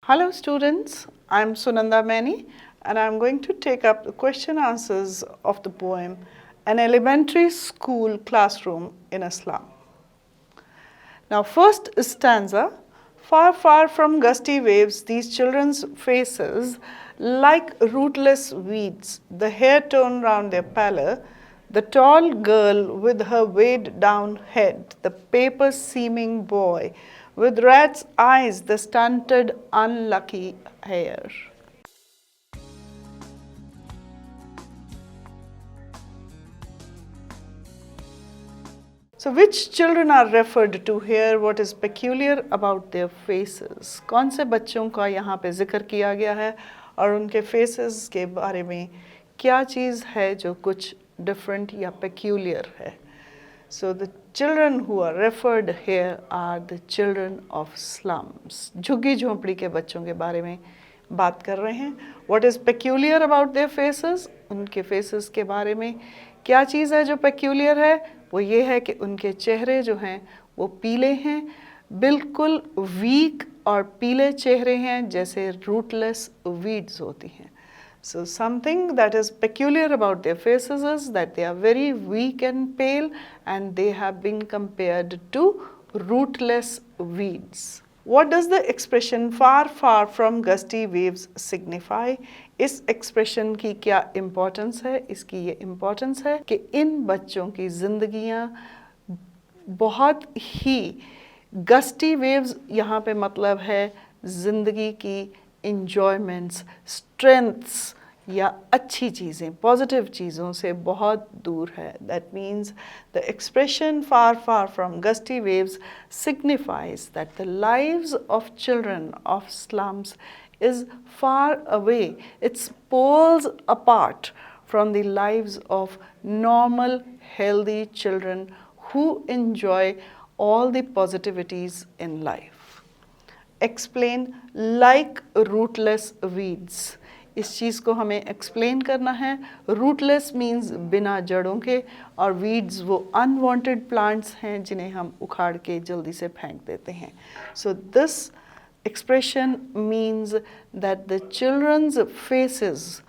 Hello students, I am Sunanda Mani and I am going to take up the question answers of the poem An Elementary School Classroom in Islam. Now first stanza, far far from gusty waves these children's faces like rootless weeds, the hair torn round their pallor, the tall girl with her weighed down head, the paper seeming boy with rat's eyes, the stunted unlucky hair. So which children are referred to here? What is peculiar about their faces? कौन से बच्चों का यहाँ पे जिक्र किया गया है और उनके faces के बारे में क्या चीज़ है जो कुछ different या peculiar है? So the children who are referred here are the children of slums. झुग्गी झोंपड़ी के बच्चों के बारे में बात कर रहे हैं. What is peculiar about their faces? उनके faces के बारे में क्या चीज़ है जो peculiar है? वो ये है कि उनके चेहरे जो हैं वो पीले हैं, बिल्कुल वीक और पीले चेहरे हैं जैसे रूटलेस वीड्स होती हैं. So something that is peculiar about their faces is that they are very weak and pale and they have been compared to rootless weeds. What does the expression far far from gusty waves signify? इस expression की क्या importance है? इसकी ये importance है कि इन बच्चों की ज़िंदगियाँ बहुत ही gusty waves यहाँ पे मतलब है ज़िंदगी की enjoyments, strengths या अच्छी चीज़ें, positive चीज़ों से बहुत दूर है. That means the expression far far from gusty waves signifies that the lives of children of slums is far away. It's poles apart from the lives of normal, healthy children who enjoy all the positivities in life. Explain like rootless weeds. इस चीज़ को हमें explain करना है. Rootless means बिना जड़ों के और weeds वो अनवांटेड प्लांट्स हैं जिन्हें हम उखाड़ के जल्दी से फेंक देते हैं. So this expression means that the children's faces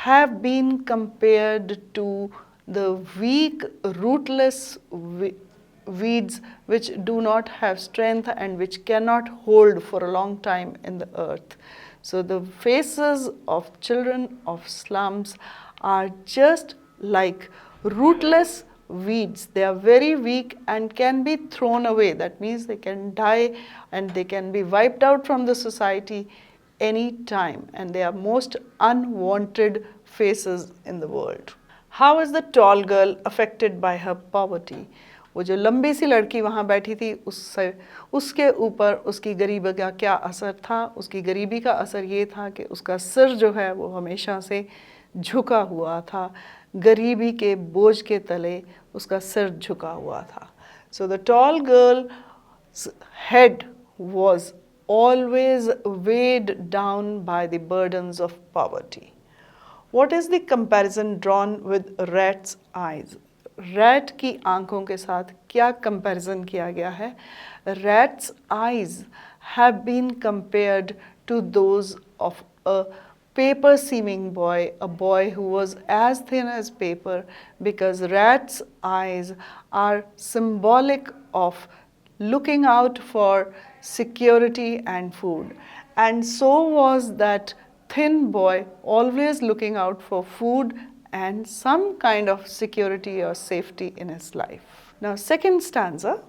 have been compared to the weak, rootless weeds which do not have strength and which cannot hold for a long time in the earth. So the faces of children of slums are just like rootless weeds. They are very weak and can be thrown away. That means they can die and they can be wiped out from the society any time, and they are most unwanted faces in the world. How is the tall girl affected by her poverty? वो जो लंबी सी लड़की वहाँ बैठी थी उसके ऊपर उसकी गरीबी का क्या असर था? उसकी गरीबी का असर ये था कि उसका सिर जो है वो हमेशा से झुका हुआ था. गरीबी के बोझ के तले उसका सिर झुका हुआ था. So the tall girl's head was always weighed down by the burdens of poverty. What is the comparison drawn with rat's eyes? Rat की आंखों के साथ क्या कंपैरिजन किया गया है? Rat's eyes have been compared to those of a paper seeming boy, a boy who was as thin as paper, because rat's eyes are symbolic of looking out for security and food. And so was that thin boy always looking out for food and some kind of security or safety in his life. Now, second stanza,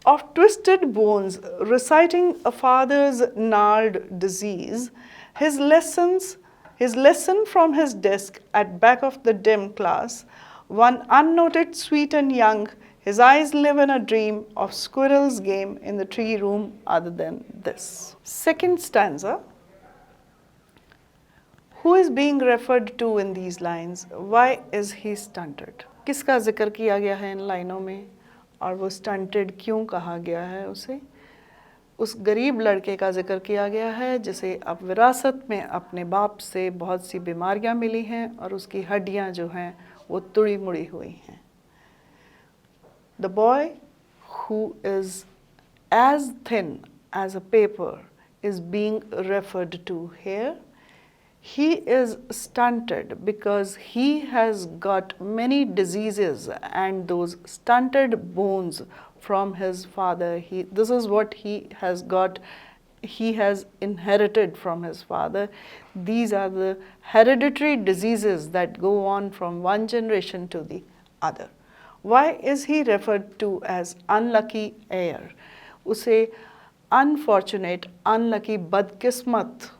of twisted bones reciting a father's gnarled disease, his lesson from his desk at back of the dim class, one unnoted sweet and young, his eyes live in a dream of squirrel's game in the tree room other than this. Second stanza, who is being referred to in these lines? Why is he stunted? किसका जिक्र किया गया है इन लाइनों में और वो stunted क्यों कहा गया है उसे? उस गरीब लड़के का जिक्र किया गया है जिसे अब विरासत में अपने बाप से बहुत सी बीमारियां मिली हैं और उसकी हड्डियां जो हैं वो तुड़ी मुड़ी हुई हैं. The boy who is as thin as a paper is being referred to here. He is stunted because he has got many diseases and those stunted bones from his father. This is what he has got. He has inherited from his father. These are the hereditary diseases that go on from one generation to the other. Why is he referred to as unlucky heir? उसे unfortunate, unlucky, बदकिस्मत,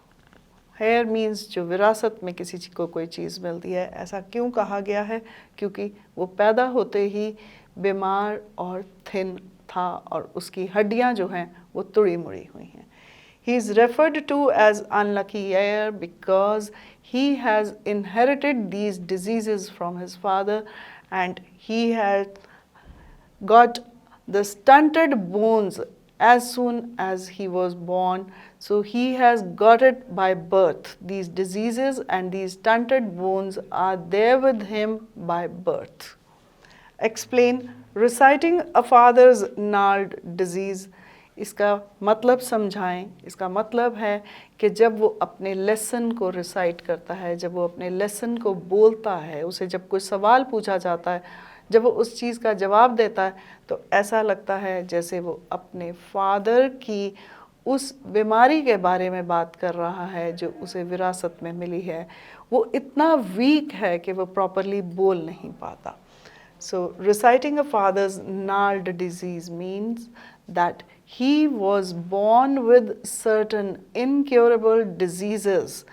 here means जो विरासत में किसी को कोई चीज़ मिलती है, ऐसा क्यों कहा गया है? क्योंकि वो पैदा होते ही बीमार और थिन था और उसकी हड्डियां जो हैं वो तुड़ी मुड़ी हुई हैं. He is referred to as unlucky heir because he has inherited these diseases from his father and he had got the stunted bones as soon as he was born. So he has got it by birth. These diseases and these stunted bones are there with him by birth. Explain reciting a father's gnarled disease. इसका मतलब समझाएं. इसका मतलब है कि जब वो अपने लेसन को रिसाइट करता है, जब वो अपने लेसन को बोलता है, उसे जब कोई सवाल पूछा जाता है, जब वो उस चीज़ का जवाब देता है, तो ऐसा लगता है जैसे वो अपने फादर की उस बीमारी के बारे में बात कर रहा है जो उसे विरासत में मिली है. वो इतना वीक है कि वो प्रॉपरली बोल नहीं पाता. So reciting a father's gnarled disease means that he was born with certain incurable diseases.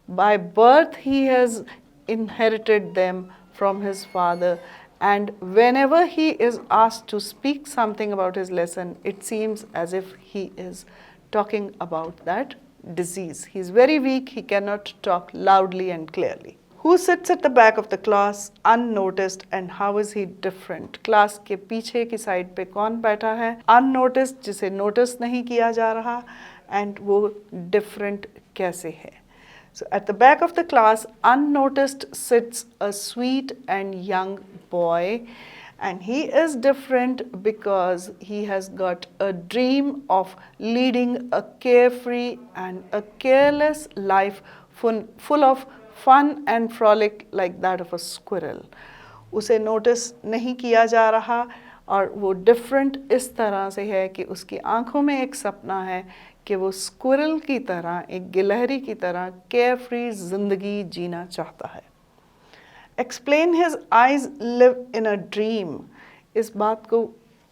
By birth he has inherited them from his father, and whenever he is asked to speak something about his lesson, it seems as if he is talking about that disease. He is very weak, he cannot talk loudly and clearly. Who sits at the back of the class unnoticed and how is he different? Class के पीछे की side पे कौन बैठा है? Unnoticed, जिसे notice नहीं किया जा रहा, and वो different कैसे है? So at the back of the class, unnoticed sits a sweet and young boy, and he is different because he has got a dream of leading a carefree and a careless life full of fun and frolic like that of a squirrel. उसे notice नहीं किया जा रहा और वो different इस तरह से है कि उसकी आंखों में एक सपना है कि वो स्क्विरल की तरह, एक गिलहरी की तरह केयरफ्री जिंदगी जीना चाहता है. Explain his eyes live in a dream. इस बात को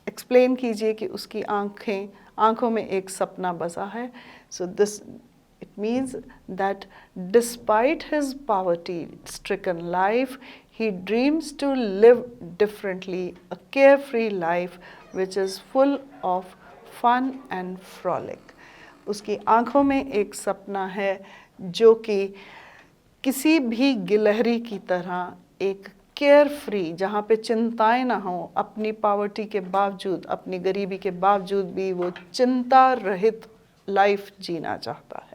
एक्सप्लेन कीजिए कि उसकी आंखों में एक सपना बसा है. So this it means that despite his poverty-stricken life, he dreams to live differently, a carefree life which is full of fun and frolic. उसकी आंखों में एक सपना है जो कि किसी भी गिलहरी की तरह एक केयरफ्री, जहाँ पे चिंताएं ना हो, अपनी पॉवर्टी के बावजूद, अपनी गरीबी के बावजूद भी वो चिंता रहित लाइफ जीना चाहता है.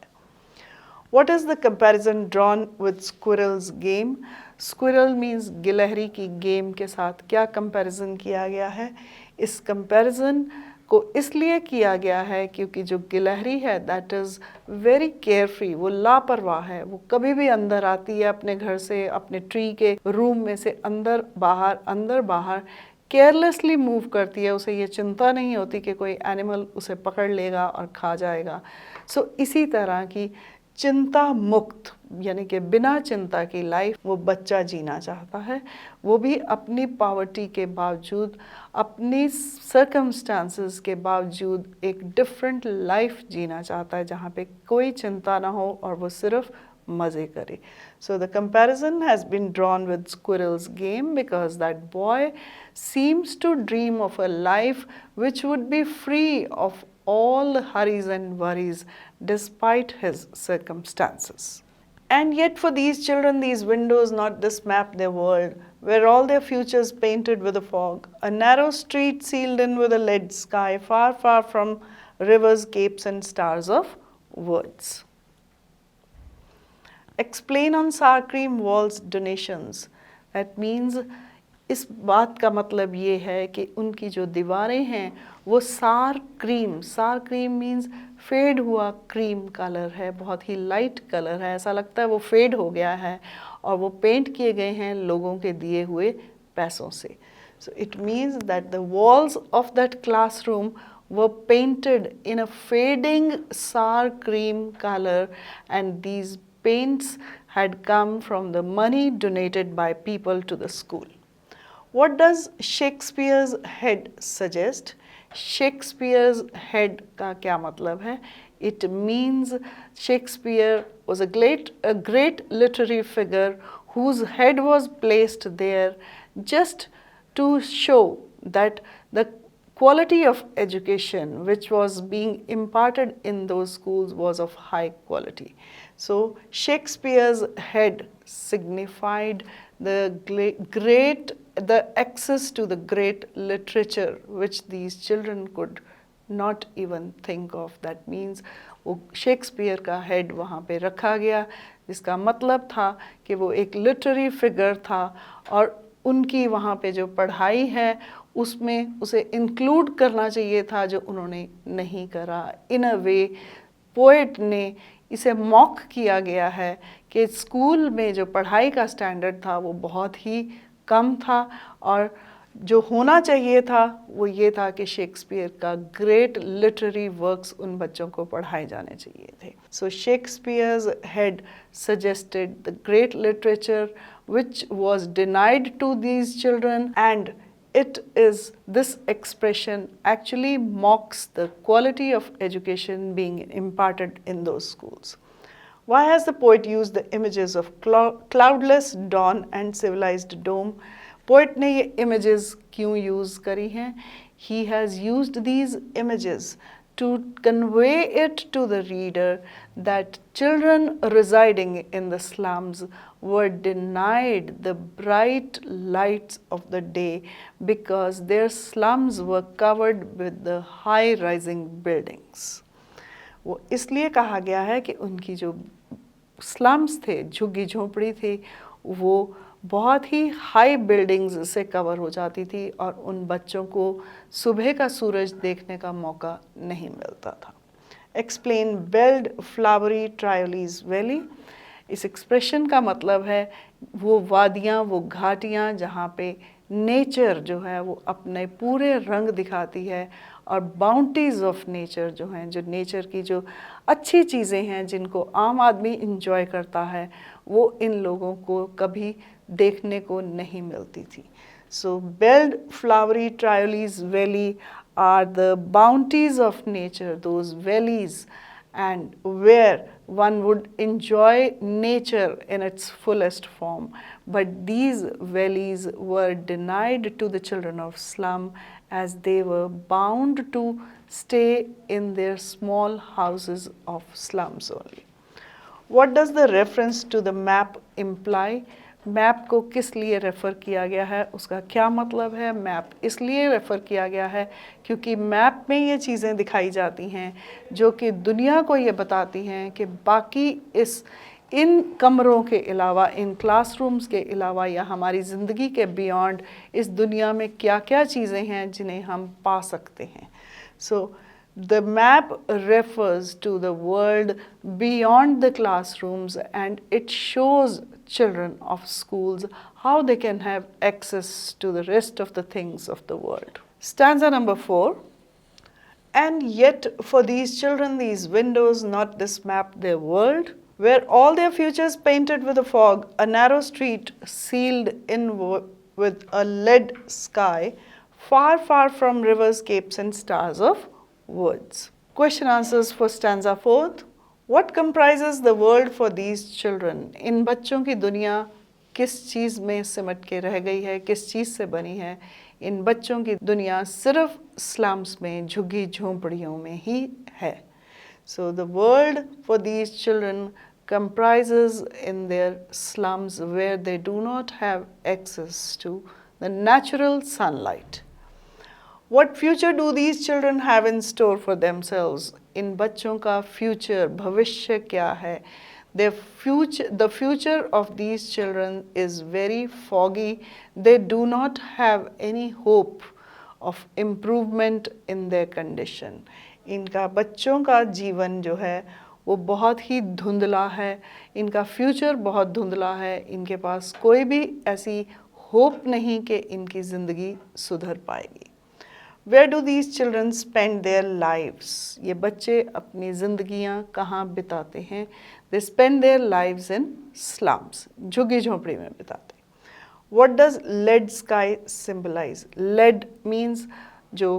What is the comparison drawn with squirrel's game? Squirrel means गिलहरी की गेम के साथ क्या कंपैरिजन किया गया है? इस कंपैरिजन को इसलिए किया गया है क्योंकि जो गिलहरी है दैट इज़ वेरी केयरफ्री, वो लापरवाह है. वो कभी भी अंदर आती है अपने घर से, अपने ट्री के रूम में से अंदर बाहर केयरलेसली मूव करती है. उसे ये चिंता नहीं होती कि कोई एनिमल उसे पकड़ लेगा और खा जाएगा. सो इसी तरह की चिंता मुक्त यानी कि बिना चिंता की लाइफ वो बच्चा जीना चाहता है. वो भी अपनी पॉवर्टी के बावजूद, अपनी सर्कमस्टांसेस के बावजूद एक डिफरेंट लाइफ जीना चाहता है जहाँ पे कोई चिंता ना हो और वो सिर्फ मज़े करे. So the comparison has been drawn with squirrel's game because that boy seems to dream of a life which would be free of all the hurries and worries despite his circumstances. And yet for these children, these windows not this map their world, where all their futures painted with a fog, a narrow street sealed in with a lead sky, far, far from rivers, capes and stars of words. Explain on sour cream walls donations. That means इस बात का मतलब ये है कि उनकी जो दीवारें हैं वो सार क्रीम मीन्स फेड हुआ क्रीम कलर है, बहुत ही लाइट कलर है, ऐसा लगता है वो फेड हो गया है और वो पेंट किए गए हैं लोगों के दिए हुए पैसों से. So it means that the walls of that classroom were painted in a fading sour cream color, and these paints had come from the money donated by people to the school. What does Shakespeare's head suggest? Shakespeare's head का क्या मतलब है? It means Shakespeare was a great literary figure whose head was placed there just to show that the quality of education which was being imparted in those schools was of high quality. So Shakespeare's head signified the access to the great literature which these children could not even think of. That means वो Shakespeare का head वहाँ पे रखा गया, जिसका मतलब था कि वो एक लिटरेरी फिगर था और उनकी वहाँ पे जो पढ़ाई है उसमें उसे इंक्लूड करना चाहिए था, जो उन्होंने नहीं करा. इन अ वे पोएट ने इसे मॉक किया गया है कि स्कूल में जो पढ़ाई का स्टैंडर्ड था वो बहुत ही कम था और जो होना चाहिए था वो ये था कि शेक्सपियर का ग्रेट लिटरेरी वर्क्स उन बच्चों को पढ़ाए जाने चाहिए थे. So Shakespeare's had suggested the great literature which was denied to these children, and it is this expression actually mocks the quality of education being imparted in those schools. Why has the poet used the images of cloudless dawn and civilized dome? Poet ने ये images क्यों use करी हैं? He has used these images to convey it to the reader that children residing in the slums were denied the bright lights of the day because their slums were covered with the high rising buildings. वो इसलिए कहा गया है कि उनकी जो slums थे, झुग्गी झोंपड़ी थी, वो बहुत ही हाई बिल्डिंग्स से कवर हो जाती थी और उन बच्चों को सुबह का सूरज देखने का मौका नहीं मिलता था. Explain belled flowery Tyrolese valley. इस एक्सप्रेशन का मतलब है वो वादियाँ, वो घाटियाँ जहाँ पे नेचर जो है वो अपने पूरे रंग दिखाती है और बाउंटीज़ ऑफ नेचर जो हैं, जो नेचर की जो अच्छी चीज़ें हैं जिनको आम आदमी इंजॉय करता है, वो इन लोगों को कभी देखने को नहीं मिलती थी. So belled flowery Tyrolese valley are the bounties of nature, those valleys, and where one would enjoy nature in its fullest form. But these valleys were denied to the children of slum as they were bound to stay in their small houses of slums only. What does the reference to the map imply? Map को किस लिए refer किया गया है, उसका क्या मतलब है? मैप इसलिए रेफ़र किया गया है क्योंकि मैप में ये चीज़ें दिखाई जाती हैं जो कि दुनिया को ये बताती हैं कि बाकी इन कमरों के अलावा, इन क्लासरूम्स के अलावा या हमारी ज़िंदगी के बियॉन्ड इस दुनिया में क्या क्या चीज़ें हैं जिन्हें हम पा सकते हैं. सो the map refers to the world beyond the classrooms, and it shows children of schools how they can have access to the rest of the things of the world. Stanza number 4. And yet for these children these windows not this map their world, where all their futures painted with a fog, a narrow street sealed in with a lead sky, far far from rivers, capes and stars of words. Question answers for stanza 4th. What comprises the world for these children? इन बच्चों की दुनिया किस चीज़ में सिमट के रह गई है, किस चीज़ से बनी है? इन बच्चों की दुनिया सिर्फ स्लम्स में, झुग्गी झोंपड़ियों में ही है. So the world for these children comprises in their slums where they do not have access to the natural sunlight. What future do these children have in store for themselves? इन बच्चों का future, भविष्य क्या है? The future of these children is very foggy. They do not have any hope of improvement in their condition. इनका बच्चों का जीवन जो है वो बहुत ही धुंधला है, इनका फ्यूचर बहुत धुंधला है, इनके पास कोई भी ऐसी होप नहीं कि इनकी ज़िंदगी सुधर पाएगी। Where do these children spend their lives? ये बच्चे अपनी ज़िंदगियाँ कहाँ बिताते हैं? They spend their lives in slums, झुग्गी झोंपड़ी में बिताते हैं। What does lead sky symbolize? Lead means जो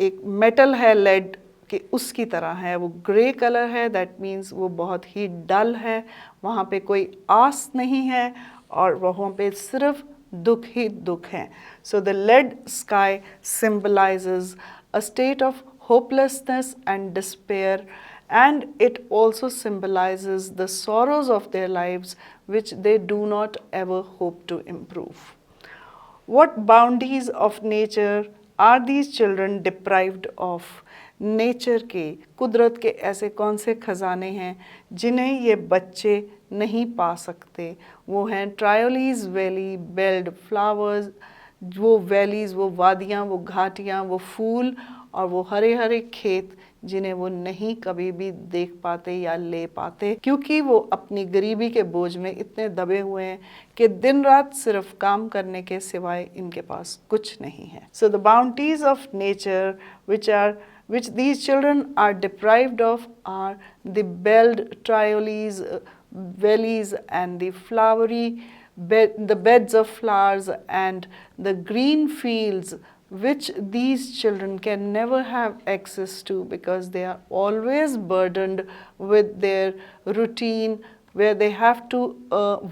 एक मेटल है lead कि उसकी तरह है, वो ग्रे कलर है, दैट मीन्स वो बहुत ही डल है, वहाँ पे कोई आस नहीं है और वहाँ पे सिर्फ दुख ही दुख हैं। So the lead sky symbolizes a state of hopelessness and despair, and it also symbolizes the sorrows of their lives which they do not ever hope to improve. What bounties of nature are these children deprived of? Nature के, कुदरत के ऐसे कौन से ख़जाने हैं जिन्हें ये बच्चे नहीं पा सकते? वो हैं ट्रायोलीज वैली, बेल्ड फ्लावर्स, वो वैलीज़, वो वादियाँ, वो घाटियाँ, वो फूल और वो हरे हरे खेत जिन्हें वो नहीं कभी भी देख पाते या ले पाते, क्योंकि वो अपनी गरीबी के बोझ में इतने दबे हुए हैं कि दिन रात सिर्फ काम करने के सिवाय इनके पास कुछ नहीं है। So the bounties of nature which these children are deprived of are the belled trioles, valleys, and the the beds of flowers and the green fields, which these children can never have access to because they are always burdened with their routine where they have to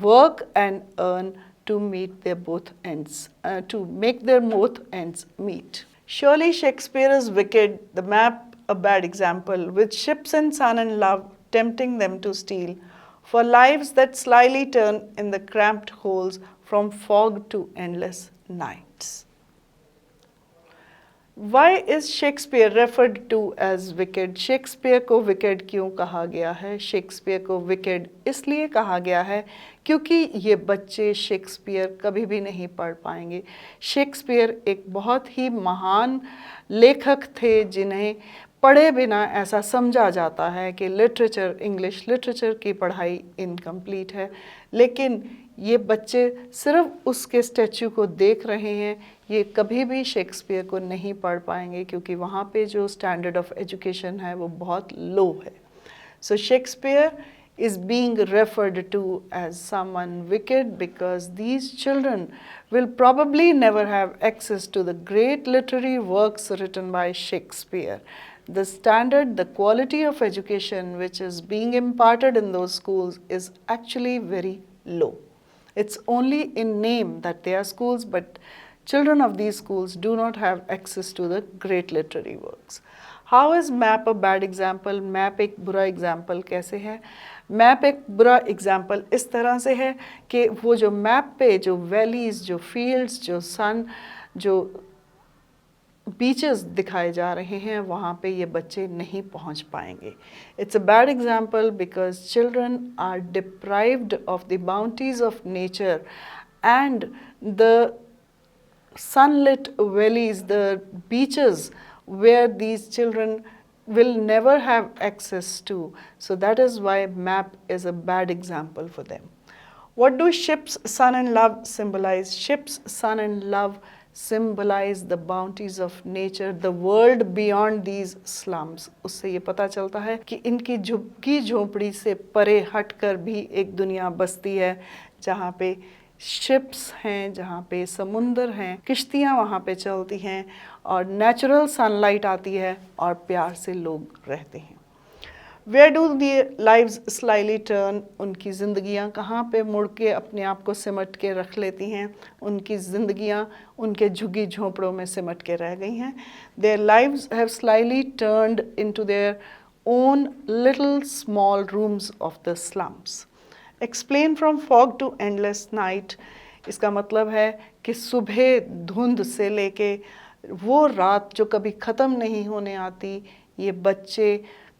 work and earn to meet their both ends, to make their both ends meet. Surely Shakespeare is wicked, the map a bad example, with ships and sun and love tempting them to steal, for lives that slyly turn in the cramped holes from fog to endless nights. Why is Shakespeare referred to as wicked? Shakespeare को wicked क्यों कहा गया है? Shakespeare को wicked इसलिए कहा गया है क्योंकि ये बच्चे शेक्सपियर कभी भी नहीं पढ़ पाएंगे। शेक्सपियर एक बहुत ही महान लेखक थे जिन्हें पढ़े बिना ऐसा समझा जाता है कि लिटरेचर, इंग्लिश लिटरेचर की पढ़ाई इनकम्प्लीट है, लेकिन ये बच्चे सिर्फ उसके स्टैचू को देख रहे हैं, ये कभी भी शेक्सपियर को नहीं पढ़ पाएंगे क्योंकि वहाँ पे जो स्टैंडर्ड ऑफ एजुकेशन है वो बहुत लो है। सो Shakespeare is being referred to as someone wicked because these children will probably never have access to the great literary works written by Shakespeare. The standard, the quality of education which is being imparted in those schools is actually very low. It's only in name that they are schools, but children of these schools do not have access to the great literary works. How is map a bad example? Map एक बुरा example कैसे है? Map एक बुरा example इस तरह से है कि वो जो मैप पे जो वैलीज़, जो फील्ड्स, जो सन, जो बीचेस दिखाए जा रहे हैं वहाँ पे ये बच्चे नहीं पहुँच पाएंगे। It's a bad example because children are deprived of the bounties of nature and the sunlit valleys, the beaches where these children will never have access to. So that is why map is a bad example for them. What do ships, sun and love symbolize? Ships, sun and love symbolize the bounties of nature, the world beyond these slums. उससे ये पता चलता है कि इनकी झुग्गी झोंपड़ी से परे हटकर भी एक दुनिया बसती है जहाँ पे शिप्स हैं, जहाँ पे समुंदर हैं, किश्तियाँ वहाँ पे चलती हैं और नेचुरल सनलाइट आती है और प्यार से लोग रहते हैं। Where do their lives slyly turn? उनकी ज़िंदगियाँ कहाँ पे मुड़ के अपने आप को सिमट के रख लेती हैं? उनकी ज़िंदगियाँ उनके झुग्गी झोंपड़ों में सिमट के रह गई हैं। Their lives have slyly turned into their own little small rooms of the slums. Explain from fog to endless night. इसका मतलब है कि सुबह धुंध से लेके वो रात जो कभी ख़त्म नहीं होने आती, ये बच्चे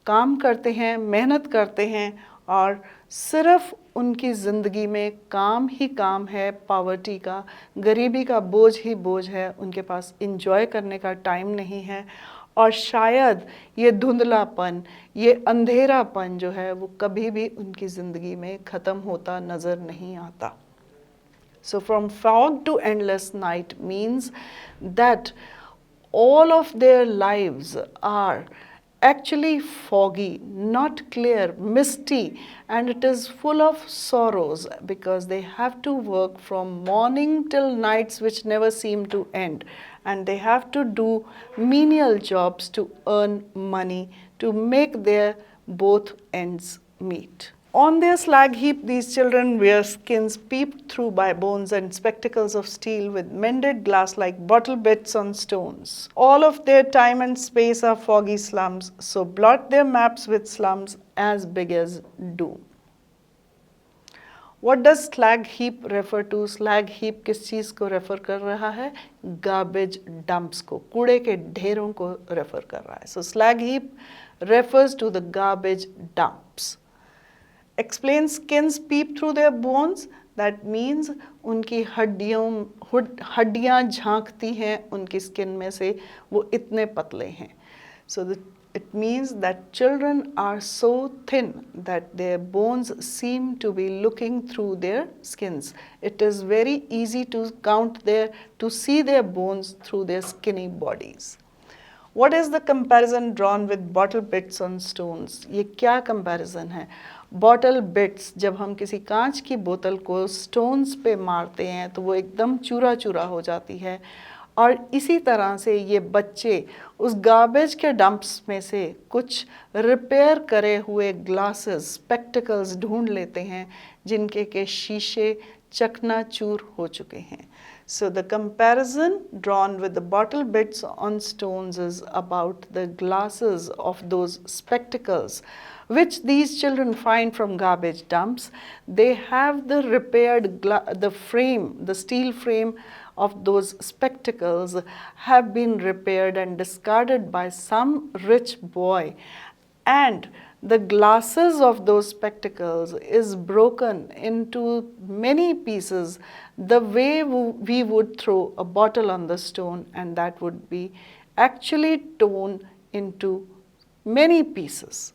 काम करते हैं, मेहनत करते हैं और सिर्फ उनकी ज़िंदगी में काम ही काम है, पॉवर्टी का, गरीबी का बोझ ही बोझ है, उनके पास इंजॉय करने का टाइम नहीं है और शायद ये धुंधलापन, ये अंधेरापन जो है वो कभी भी उनकी ज़िंदगी में ख़त्म होता नज़र नहीं आता। So from fog to endless night means that all of their lives are actually foggy, not clear, misty, and it is full of sorrows because they have to work from morning till nights which never seem to end, and they have to do menial jobs to earn money to make their both ends meet. On their slag heap, these children wear skins peeped through by bones and spectacles of steel with mended glass like bottle bits on stones. All of their time and space are foggy slums, so blot their maps with slums as big as doom. What does slag heap refer to? Slag heap किस चीज़ को refer कर रहा है? Garbage dumps को, कूड़े के ढेरों को रेफर कर रहा है. So slag heap refers to the garbage dumps. Explain skins peep through their bones. That means उनकी हड्डियाँ झांकती हैं उनकी स्किन में से, वो इतने पतले हैं. So it means that children are so thin that their bones seem to be looking through their skins. It is very easy to see their bones through their skinny bodies. What is the comparison drawn with bottle bits on stones? ये क्या comparison है? Bottle bits, जब हम किसी कांच की बोतल को स्टोन्स पे मारते हैं तो वो एकदम चूरा चूरा हो जाती है, और इसी तरह से ये बच्चे उस गार्बेज के डंप्स में से कुछ रिपेयर करे हुए ग्लासेस, स्पेक्टिकल्स ढूंढ लेते हैं जिनके के शीशे चकनाचूर हो चुके हैं. So the comparison drawn with the bottle bits on stones is about the glasses of those spectacles which these children find from garbage dumps. They have the repaired the steel frame of those spectacles have been repaired and discarded by some rich boy, and the glasses of those spectacles is broken into many pieces the way we would throw a bottle on the stone, and that would be actually torn into many pieces.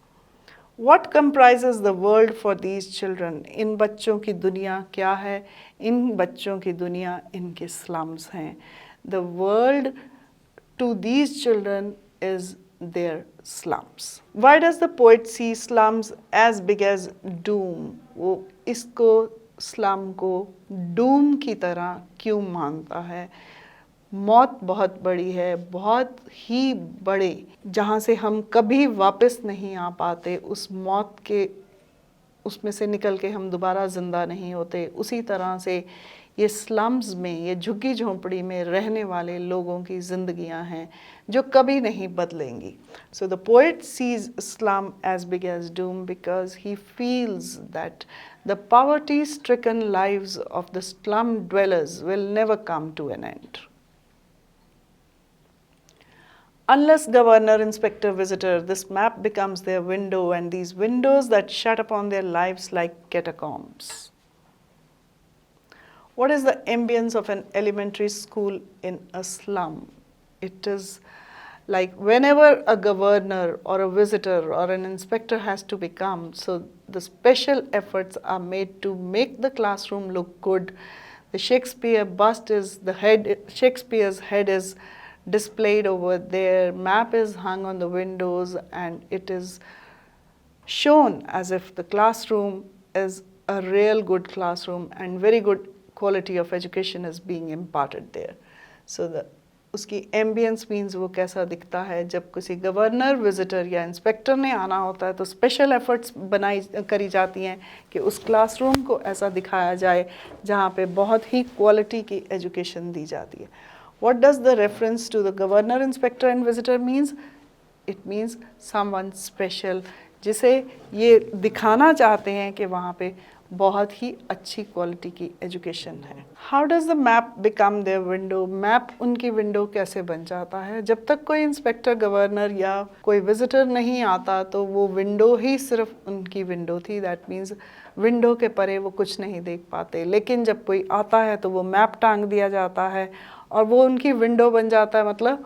What comprises the world for these children? इन बच्चों की दुनिया क्या है? इन बच्चों की दुनिया इनके slums हैं. The world to these children is their slums. Why does the poet see slums as big as doom? वो इसको स्लम को डूम की तरह क्यों मानता है? मौत बहुत बड़ी है, बहुत ही बड़े, जहाँ से हम कभी वापस नहीं आ पाते, उस मौत के उसमें से निकल के हम दोबारा ज़िंदा नहीं होते. उसी तरह से ये स्लम्स में, ये झुग्गी झोंपड़ी में रहने वाले लोगों की ज़िंदगियां हैं जो कभी नहीं बदलेंगी. So the poet sees slum as big as doom because he feels that the poverty-stricken lives of the slum dwellers will never come to an end. Unless governor, inspector, visitor, this map becomes their window, and these windows that shut upon their lives like catacombs. What is the ambience of an elementary school in a slum? It is like whenever a governor or a visitor or an inspector has to become, so the special efforts are made to make the classroom look good. The Shakespeare bust is Shakespeare's head is displayed over there, map is hung on the windows, and it is shown as if the classroom is a real good classroom and very good quality of education is being imparted there. So उसकी ambience means वो कैसा दिखता है. जब किसी governor, visitor या inspector ने आना होता है तो स्पेशल एफर्ट्स करी जाती हैं कि उस क्लासरूम को ऐसा दिखाया जाए जहाँ पे बहुत ही क्वालिटी की एजुकेशन दी जाती है. What does the reference to the governor, inspector and visitor means? It means someone special, जिसे ये दिखाना चाहते हैं कि वहाँ पे बहुत ही अच्छी क्वालिटी की एजुकेशन है. How does the map become their window? Map उनकी विंडो कैसे बन जाता है? जब तक कोई इंस्पेक्टर, गवर्नर या कोई विजिटर नहीं आता तो वो विंडो ही सिर्फ उनकी विंडो थी. दैट मीन्स विंडो के परे वो कुछ नहीं देख पाते. लेकिन जब कोई आता है तो वो मैप टांग दिया जाता है और वो उनकी विंडो बन जाता है. मतलब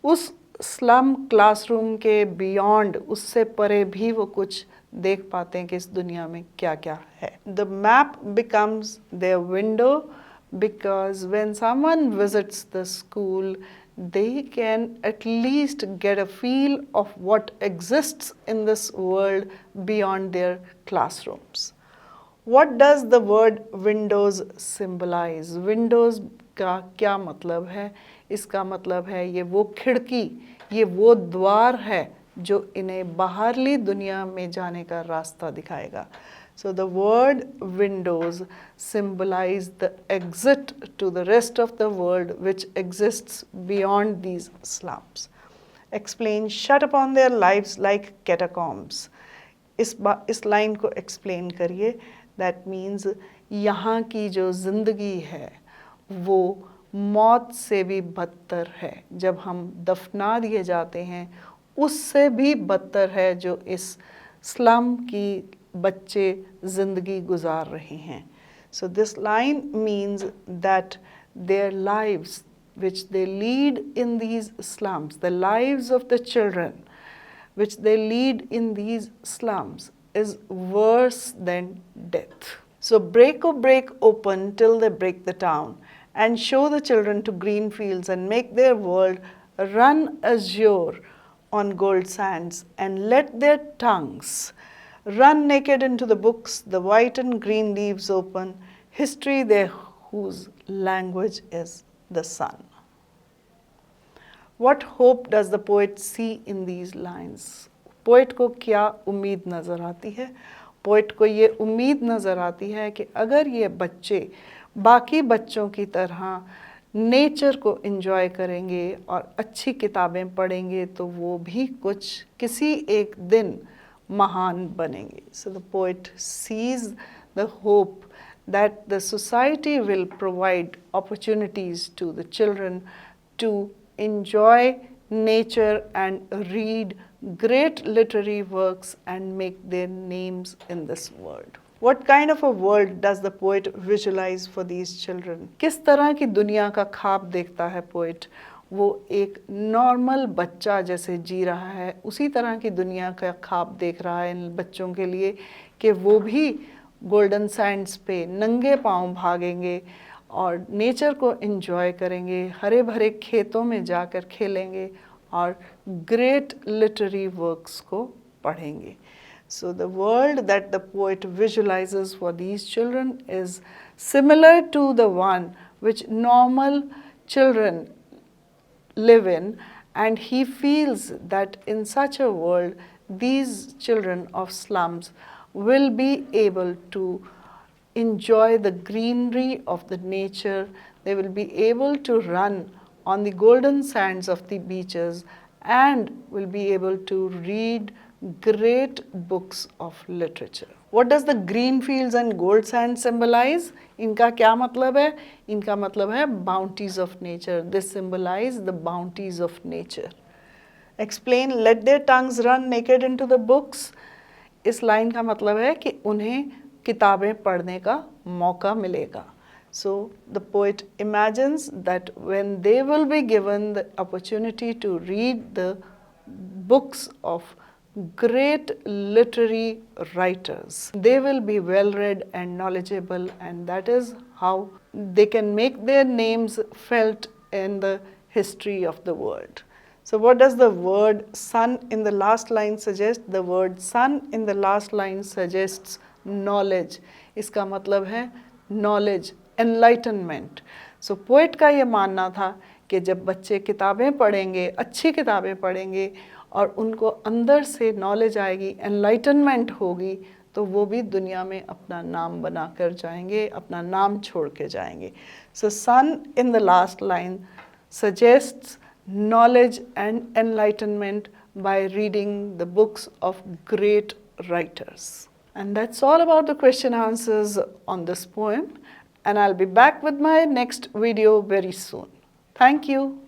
उस स्लम क्लासरूम के बियॉन्ड, उससे परे भी वो कुछ देख पाते हैं कि इस दुनिया में क्या क्या है. The map becomes their window because when someone visits the school, they can at least get a feel of what exists in this world beyond their classrooms. What does the word windows symbolize? Windows का क्या मतलब है? इसका मतलब है ये वो खिड़की, ये वो द्वार है जो इन्हें बाहरली दुनिया में जाने का रास्ता दिखाएगा. So the word windows symbolize the exit to the rest of the world which exists beyond these slums. Explain shut upon their lives like catacombs. इस लाइन को एक्सप्लेन करिए. दैट मीन्स यहाँ की जो ज़िंदगी है वो मौत से भी बदतर है. जब हम दफना दिए जाते हैं उससे भी बदतर है जो इस स्लम की बच्चे ज़िंदगी गुजार रहे हैं. So this line means that their lives which they lead in these slums, the lives of the children which they lead in these slums is worse than death. So break open till they break the town and show the children to green fields and make their world run azure on gold sands and let their tongues run naked into the books, the white and green leaves open, history there whose language is the sun. What hope does the poet see in these lines? Poet को क्या उम्मीद नज़र आती है? Poet को ये उम्मीद नज़र आती है कि अगर ये बच्चे बाकी बच्चों की तरह नेचर को एंजॉय करेंगे और अच्छी किताबें पढ़ेंगे तो वो भी कुछ किसी एक दिन महान बनेंगे. So the poet sees the hope that the society will provide opportunities to the children to enjoy nature and read great literary works and make their names in this world. What kind of a world does the poet visualize for these children? किस तरह की दुनिया का ख्वाब देखता है poet? वो एक नॉर्मल बच्चा जैसे जी रहा है उसी तरह की दुनिया का ख्वाब देख रहा है इन बच्चों के लिए कि वो भी गोल्डन सैंड्स पे नंगे पांव भागेंगे और नेचर को एंजॉय करेंगे, हरे भरे खेतों में जाकर खेलेंगे और ग्रेट लिटरेरी वर्क्स को पढ़ेंगे. So the world that the poet visualizes for these children is similar to the one which normal children live in, and he feels that in such a world these children of slums will be able to enjoy the greenery of the nature. They will be able to run on the golden sands of the beaches and will be able to read great books of literature. What does the green fields and gold sands symbolize? इनका क्या मतलब है? इनका मतलब है bounties of nature. They symbolize the bounties of nature. Explain, let their tongues run naked into the books. इस line का मतलब है कि उन्हें किताबें पढ़ने का मौका मिलेगा. So the poet imagines that when they will be given the opportunity to read the books of great literary writers, they will be well read and knowledgeable, and that is how they can make their names felt in the history of the world. So what does the word sun in the last line suggest? The word sun in the last line suggests knowledge. इसका मतलब है knowledge, enlightenment. So poet का ये मानना था कि जब बच्चे किताबें पढ़ेंगे, अच्छी किताबें पढ़ेंगे और उनको अंदर से knowledge आएगी, enlightenment होगी, तो वो भी दुनिया में अपना नाम बना कर जाएंगे, अपना नाम छोड़ के जाएंगे. So sun in the last line suggests knowledge and enlightenment by reading the books of great writers. And that's all about the question answers on this poem. And I'll be back with my next video very soon. Thank you.